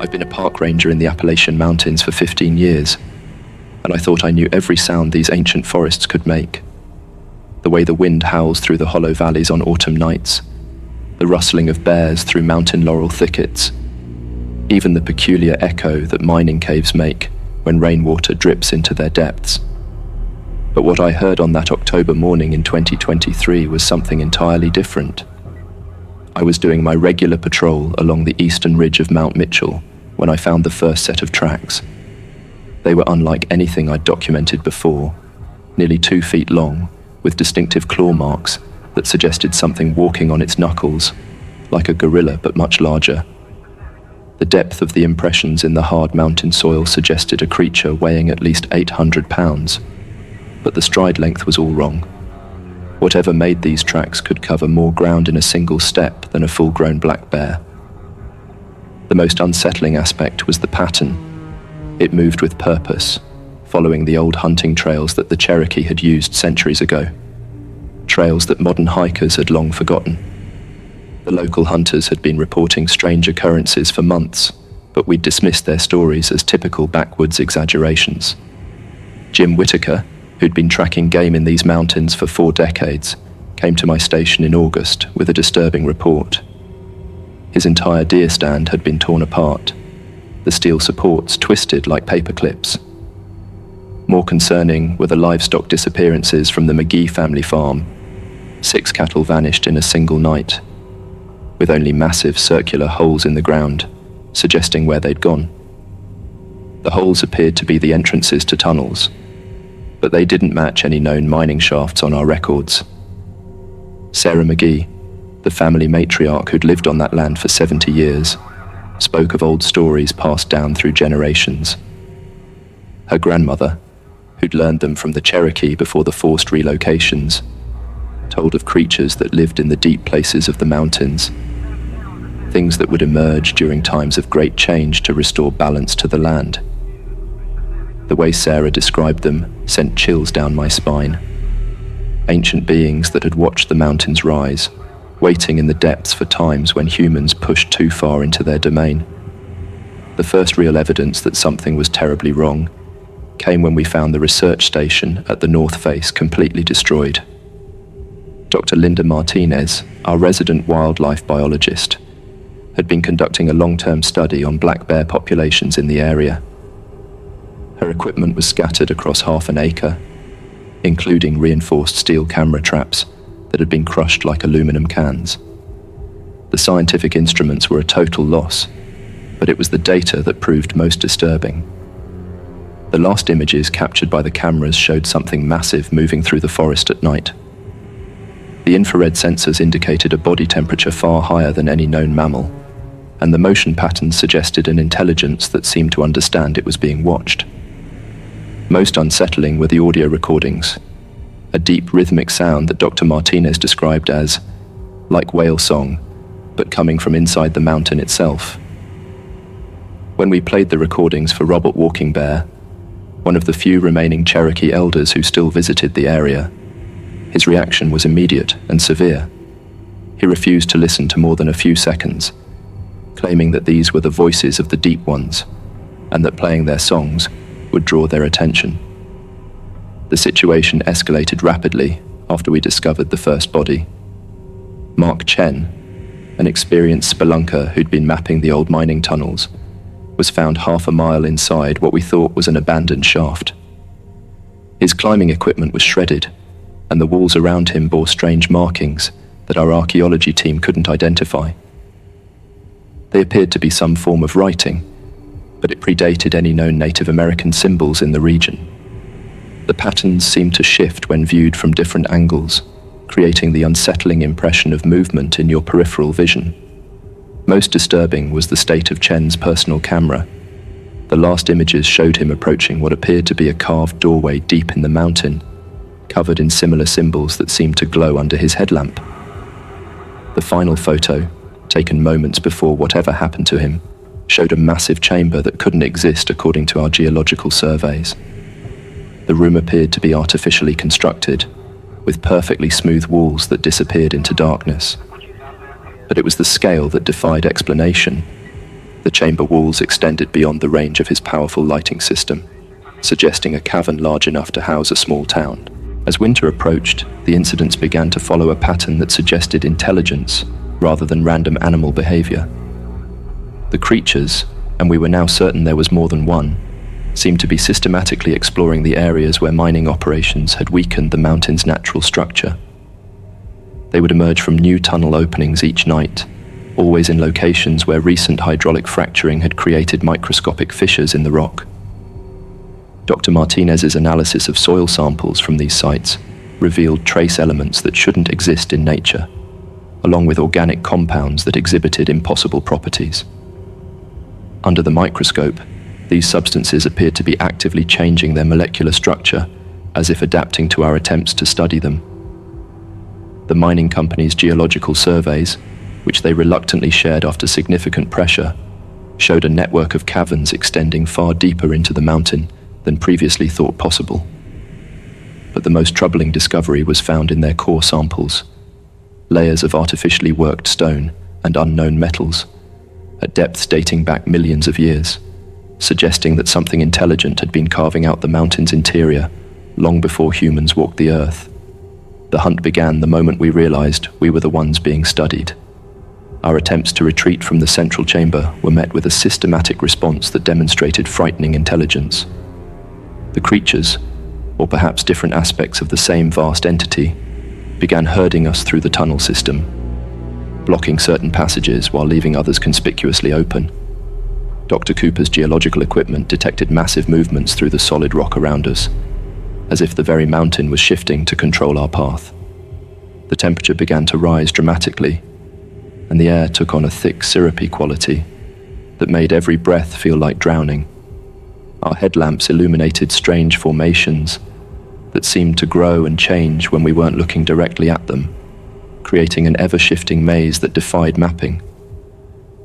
I've been a park ranger in the Appalachian Mountains for 15 years, and I thought I knew every sound these ancient forests could make. The way the wind howls through the hollow valleys on autumn nights, the rustling of bears through mountain laurel thickets, even the peculiar echo that mining caves make when rainwater drips into their depths. But what I heard on that October morning in 2023 was something entirely different. I was doing my regular patrol along the eastern ridge of Mount Mitchell when I found the first set of tracks. They were unlike anything I'd documented before, nearly 2 feet long, with distinctive claw marks that suggested something walking on its knuckles, like a gorilla but much larger. The depth of the impressions in the hard mountain soil suggested a creature weighing at least 800 pounds, but the stride length was all wrong. Whatever made these tracks could cover more ground in a single step than a full-grown black bear. The most unsettling aspect was the pattern. It moved with purpose, following the old hunting trails that the Cherokee had used centuries ago, trails that modern hikers had long forgotten. The local hunters had been reporting strange occurrences for months, but we'd dismissed their stories as typical backwoods exaggerations. Jim Whitaker, who'd been tracking game in these mountains for 4 decades, came to my station in August with a disturbing report. His entire deer stand had been torn apart, the steel supports twisted like paper clips. More concerning were the livestock disappearances from the McGee family farm. 6 cattle vanished in a single night, with only massive circular holes in the ground, suggesting where they'd gone. The holes appeared to be the entrances to tunnels, but they didn't match any known mining shafts on our records. Sarah McGee, the family matriarch who'd lived on that land for 70 years, spoke of old stories passed down through generations. Her grandmother, who'd learned them from the Cherokee before the forced relocations, told of creatures that lived in the deep places of the mountains, things that would emerge during times of great change to restore balance to the land. The way Sarah described them sent chills down my spine. Ancient beings that had watched the mountains rise, waiting in the depths for times when humans pushed too far into their domain. The first real evidence that something was terribly wrong came when we found the research station at the North Face completely destroyed. Dr. Linda Martinez, our resident wildlife biologist, had been conducting a long-term study on black bear populations in the area. Her equipment was scattered across half an acre, including reinforced steel camera traps that had been crushed like aluminum cans. The scientific instruments were a total loss, but it was the data that proved most disturbing. The last images captured by the cameras showed something massive moving through the forest at night. The infrared sensors indicated a body temperature far higher than any known mammal, and the motion patterns suggested an intelligence that seemed to understand it was being watched. Most unsettling were the audio recordings, a deep rhythmic sound that Dr. Martinez described as like whale song, but coming from inside the mountain itself. When we played the recordings for Robert Walking Bear, one of the few remaining Cherokee elders who still visited the area, his reaction was immediate and severe. He refused to listen to more than a few seconds, claiming that these were the voices of the deep ones, and that playing their songs would draw their attention. The situation escalated rapidly after we discovered the first body. Mark Chen, an experienced spelunker who'd been mapping the old mining tunnels, was found half a mile inside what we thought was an abandoned shaft. His climbing equipment was shredded, and the walls around him bore strange markings that our archaeology team couldn't identify. They appeared to be some form of writing, but it predated any known Native American symbols in the region. The patterns seemed to shift when viewed from different angles, creating the unsettling impression of movement in your peripheral vision. Most disturbing was the state of Chen's personal camera. The last images showed him approaching what appeared to be a carved doorway deep in the mountain, covered in similar symbols that seemed to glow under his headlamp. The final photo, taken moments before whatever happened to him, showed a massive chamber that couldn't exist according to our geological surveys. The room appeared to be artificially constructed, with perfectly smooth walls that disappeared into darkness. But it was the scale that defied explanation. The The chamber walls extended beyond the range of his powerful lighting system, suggesting a cavern large enough to house a small town. As winter approached, the incidents began to follow a pattern that suggested intelligence rather than random animal behavior. The creatures, and we were now certain there was more than one, seemed to be systematically exploring the areas where mining operations had weakened the mountain's natural structure. They would emerge from new tunnel openings each night, always in locations where recent hydraulic fracturing had created microscopic fissures in the rock. Dr. Martinez's analysis of soil samples from these sites revealed trace elements that shouldn't exist in nature, along with organic compounds that exhibited impossible properties. Under the microscope, these substances appeared to be actively changing their molecular structure, as if adapting to our attempts to study them. The mining company's geological surveys, which they reluctantly shared after significant pressure, showed a network of caverns extending far deeper into the mountain than previously thought possible. But the most troubling discovery was found in their core samples, layers of artificially worked stone and unknown metals, at depths dating back millions of years, suggesting that something intelligent had been carving out the mountain's interior long before humans walked the earth. The hunt began the moment we realized we were the ones being studied. Our attempts to retreat from the central chamber were met with a systematic response that demonstrated frightening intelligence. The creatures, or perhaps different aspects of the same vast entity, began herding us through the tunnel system, blocking certain passages while leaving others conspicuously open. Dr. Cooper's geological equipment detected massive movements through the solid rock around us, as if the very mountain was shifting to control our path. The temperature began to rise dramatically, and the air took on a thick, syrupy quality that made every breath feel like drowning. Our headlamps illuminated strange formations that seemed to grow and change when we weren't looking directly at them, creating an ever-shifting maze that defied mapping.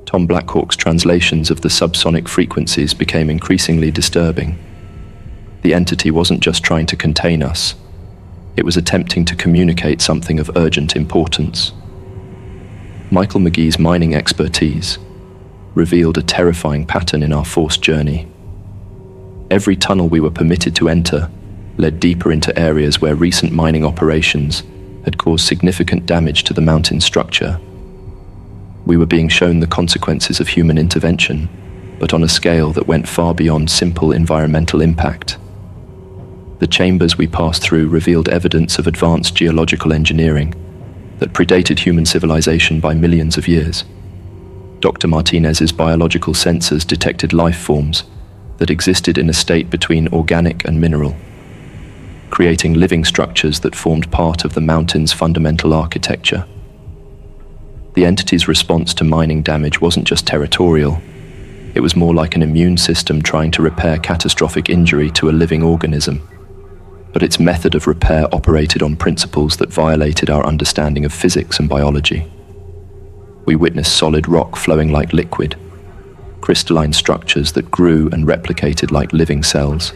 Tom Blackhawk's translations of the subsonic frequencies became increasingly disturbing. The entity wasn't just trying to contain us, it was attempting to communicate something of urgent importance. Michael McGee's mining expertise revealed a terrifying pattern in our forced journey. Every tunnel we were permitted to enter led deeper into areas where recent mining operations had caused significant damage to the mountain's structure. We were being shown the consequences of human intervention, but on a scale that went far beyond simple environmental impact. The chambers we passed through revealed evidence of advanced geological engineering that predated human civilization by millions of years. Dr. Martinez's biological sensors detected life forms that existed in a state between organic and mineral, creating living structures that formed part of the mountain's fundamental architecture. The entity's response to mining damage wasn't just territorial, it was more like an immune system trying to repair catastrophic injury to a living organism. But its method of repair operated on principles that violated our understanding of physics and biology. We witnessed solid rock flowing like liquid, crystalline structures that grew and replicated like living cells,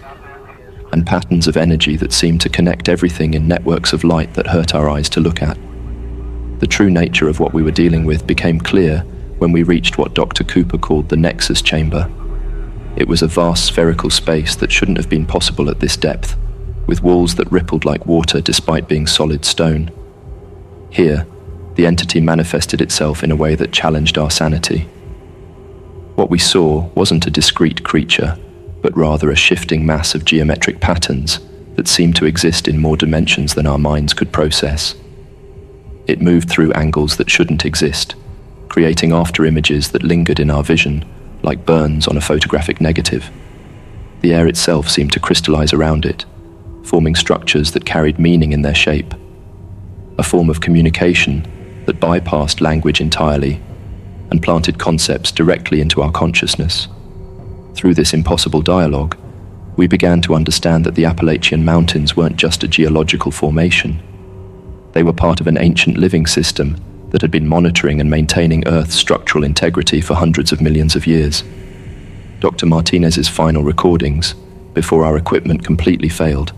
and patterns of energy that seemed to connect everything in networks of light that hurt our eyes to look at. The true nature of what we were dealing with became clear when we reached what Dr. Cooper called the Nexus Chamber. It was a vast spherical space that shouldn't have been possible at this depth, with walls that rippled like water despite being solid stone. Here, the entity manifested itself in a way that challenged our sanity. What we saw wasn't a discrete creature, but rather a shifting mass of geometric patterns that seemed to exist in more dimensions than our minds could process. It moved through angles that shouldn't exist, creating after-images that lingered in our vision, like burns on a photographic negative. The air itself seemed to crystallize around it, forming structures that carried meaning in their shape, a form of communication that bypassed language entirely and planted concepts directly into our consciousness. Through this impossible dialogue, we began to understand that the Appalachian Mountains weren't just a geological formation. They were part of an ancient living system that had been monitoring and maintaining Earth's structural integrity for hundreds of millions of years. Dr. Martinez's final recordings, before our equipment completely failed,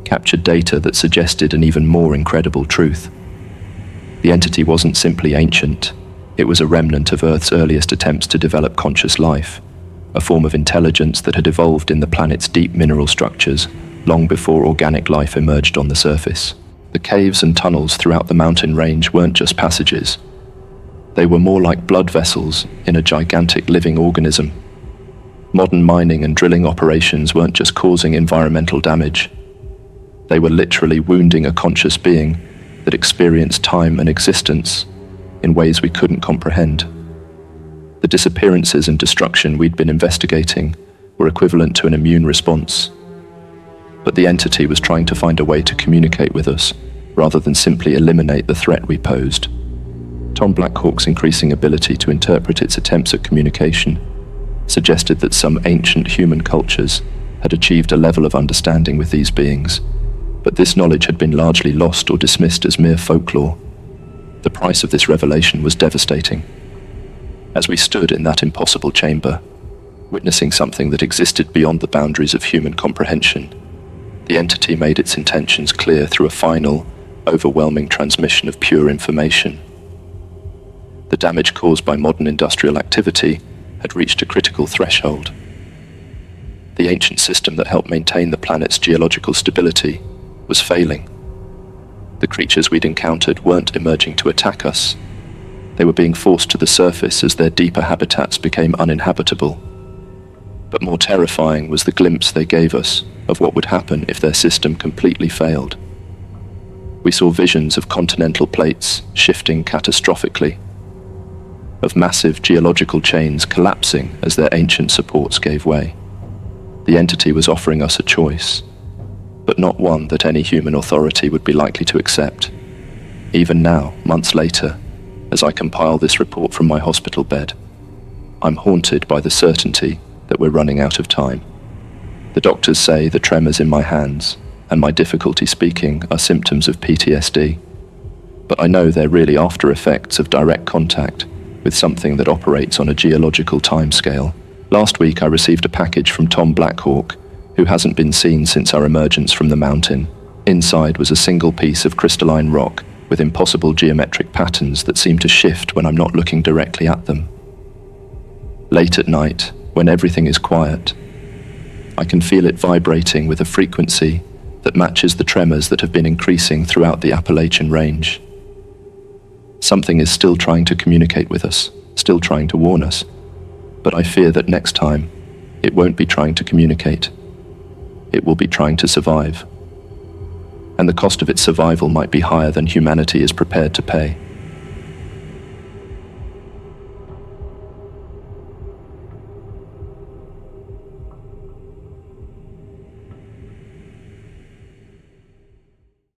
captured data that suggested an even more incredible truth. The entity wasn't simply ancient, It was a remnant of Earth's earliest attempts to develop conscious life, a form of intelligence that had evolved in the planet's deep mineral structures long before organic life emerged on the surface. The caves and tunnels throughout the mountain range weren't just passages. They were more like blood vessels in a gigantic living organism. Modern mining and drilling operations weren't just causing environmental damage. They were literally wounding a conscious being that experienced time and existence in ways we couldn't comprehend. The disappearances and destruction we'd been investigating were equivalent to an immune response. But the entity was trying to find a way to communicate with us, rather than simply eliminate the threat we posed. Tom Blackhawk's increasing ability to interpret its attempts at communication suggested that some ancient human cultures had achieved a level of understanding with these beings, but this knowledge had been largely lost or dismissed as mere folklore. The price of this revelation was devastating. As we stood in that impossible chamber, witnessing something that existed beyond the boundaries of human comprehension, the entity made its intentions clear through a final, overwhelming transmission of pure information. The damage caused by modern industrial activity had reached a critical threshold. The ancient system that helped maintain the planet's geological stability was failing. The creatures we'd encountered weren't emerging to attack us. They were being forced to the surface as their deeper habitats became uninhabitable. But more terrifying was the glimpse they gave us of what would happen if their system completely failed. We saw visions of continental plates shifting catastrophically, of massive geological chains collapsing as their ancient supports gave way. The entity was offering us a choice, but not one that any human authority would be likely to accept. Even now, months later, as I compile this report from my hospital bed, I'm haunted by the certainty that we're running out of time. The doctors say the tremors in my hands and my difficulty speaking are symptoms of PTSD, but I know they're really after effects of direct contact with something that operates on a geological timescale. Last week I received a package from Tom Blackhawk, who hasn't been seen since our emergence from the mountain. Inside was a single piece of crystalline rock with impossible geometric patterns that seem to shift when I'm not looking directly at them. Late at night, when everything is quiet, I can feel it vibrating with a frequency that matches the tremors that have been increasing throughout the Appalachian range. Something is still trying to communicate with us, still trying to warn us, but I fear that next time, it won't be trying to communicate. It will be trying to survive. And the cost of its survival might be higher than humanity is prepared to pay.